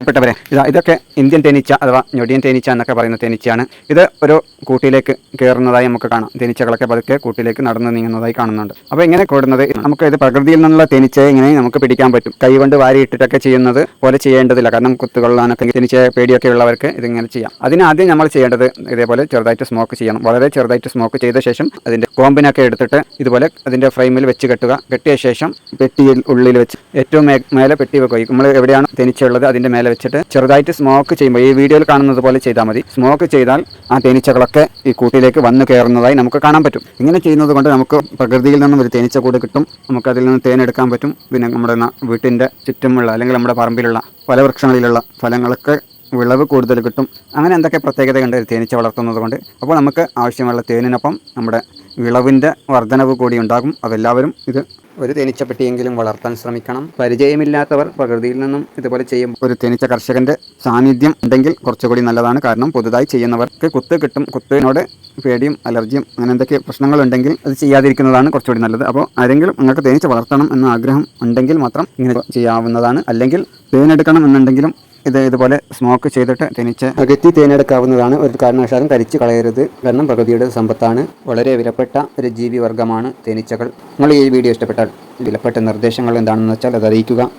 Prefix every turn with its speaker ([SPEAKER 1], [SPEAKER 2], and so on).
[SPEAKER 1] പ്പെട്ടവരെ ഇതൊക്കെ ഇന്ത്യൻ തേനീച്ച അഥവാ ഞൊടിയൻ തേനീച്ച എന്നൊക്കെ പറയുന്ന തേനീച്ചയാണ്. ഇത് ഒരു കൂട്ടിലേക്ക് കയറുന്നതായി നമുക്ക് കാണാം. തേനീച്ചകളൊക്കെ പതുക്കെ കൂട്ടിലേക്ക് നടന്നു നീങ്ങുന്നതായി കാണുന്നുണ്ട്. അപ്പോൾ ഇങ്ങനെ കൂടുന്നത് നമുക്ക് ഇത് പ്രകൃതിയിൽ നിന്നുള്ള തേനീച്ചയെ ഇങ്ങനെ നമുക്ക് പിടിക്കാൻ പറ്റും. കൈകൊണ്ട് വാരിയിട്ടിട്ടൊക്കെ ചെയ്യുന്നത് പോലെ ചെയ്യേണ്ടതില്ല. കാരണം കുത്തുകൊള്ളാനൊക്കെ തേനീച്ച പേടിയൊക്കെ ഉള്ളവർക്ക് ഇതിങ്ങനെ ചെയ്യാം. അതിനാദ്യം നമ്മൾ ചെയ്യേണ്ടത് ഇതേപോലെ ചെറുതായിട്ട് സ്മോക്ക് ചെയ്യണം. വളരെ ചെറുതായിട്ട് സ്മോക്ക് ചെയ്ത ശേഷം അതിൻ്റെ കോമ്പിനൊക്കെ എടുത്തിട്ട് ഇതുപോലെ അതിൻ്റെ ഫ്രെയിമിൽ വെച്ച് കെട്ടുക. കെട്ടിയ ശേഷം പെട്ടിയിൽ ഉള്ളിൽ വെച്ച് ഏറ്റവും മേലെ പെട്ടി വെക്കുക. നമ്മൾ എവിടെയാണ് തേനീച്ച ഉള്ളത് അതിൻ്റെ മേലെ വെച്ചിട്ട് ചെറുതായിട്ട് സ്മോക്ക് ചെയ്യുമ്പോൾ ഈ വീഡിയോയിൽ കാണുന്നത് പോലെ ചെയ്താൽ മതി. സ്മോക്ക് ചെയ്താൽ ആ തേനീച്ചകളൊക്കെ ഈ കൂട്ടിലേക്ക് വന്നു കയറുന്നതായി നമുക്ക് കാണാൻ പറ്റും. ഇങ്ങനെ ചെയ്യുന്നത് കൊണ്ട് നമുക്ക് പ്രകൃതിയിൽ നിന്നും ഒരു തേനീച്ച കൂട് കിട്ടും. നമുക്കതിൽ നിന്ന് തേനെടുക്കാൻ പറ്റും. പിന്നെ നമ്മുടെ വീട്ടിൻ്റെ ചുറ്റുമുള്ള അല്ലെങ്കിൽ നമ്മുടെ പറമ്പിലുള്ള ഫലവൃക്ഷങ്ങളിലുള്ള ഫലങ്ങളൊക്കെ വിളവ് കൂടുതൽ കിട്ടും. അങ്ങനെ എന്തൊക്കെ പ്രത്യേകതയുണ്ട് തേനീച്ച വളർത്തുന്നത് കൊണ്ട്. അപ്പോൾ നമുക്ക് ആവശ്യമുള്ള തേനിനൊപ്പം നമ്മുടെ വിളവിൻ്റെ വർധനവ് കൂടി ഉണ്ടാകും. അതെല്ലാവരും ഇത് ഒരു തേനീച്ചപ്പെട്ടിയെങ്കിലും വളർത്താൻ ശ്രമിക്കണം. പരിചയമില്ലാത്തവർ പ്രകൃതിയിൽ നിന്നും ഇതുപോലെ ചെയ്യും. ഒരു തേനീച്ച കർഷകൻ്റെ സാന്നിധ്യം ഉണ്ടെങ്കിൽ കുറച്ചുകൂടി നല്ലതാണ്. കാരണം പുതുതായി ചെയ്യുന്നവർക്ക് കുത്ത് കിട്ടും. കുത്തിനോട് പേടിയും അലർജിയും അങ്ങനെ എന്തൊക്കെ പ്രശ്നങ്ങളുണ്ടെങ്കിൽ അത് ചെയ്യാതിരിക്കുന്നതാണ് കുറച്ചുകൂടി നല്ലത്. അപ്പോൾ ആരെങ്കിലും നിങ്ങൾക്ക് തേനീച്ച വളർത്തണം എന്ന ആഗ്രഹം ഉണ്ടെങ്കിൽ മാത്രം ഇങ്ങനെ ചെയ്യാവുന്നതാണ്. അല്ലെങ്കിൽ തേനെടുക്കണം എന്നുണ്ടെങ്കിലും ഇതുപോലെ സ്മോക്ക് ചെയ്തിട്ട് തേനീച്ച അകറ്റി തേനെടുക്കാവുന്നതാണ്. ഒരു കാരണവശാലും കരിച്ച് കളയരുത്. കാരണം പ്രകൃതിയുടെ സമ്പത്താണ്. വളരെ വിലപ്പെട്ട ഒരു ജീവിവർഗമാണ് തേനീച്ചകൾ. നിങ്ങൾ ഈ വീഡിയോ ഇഷ്ടപ്പെട്ടാൽ വിലപ്പെട്ട നിർദ്ദേശങ്ങൾ എന്താണെന്ന് വെച്ചാൽ അത് അറിയിക്കുക.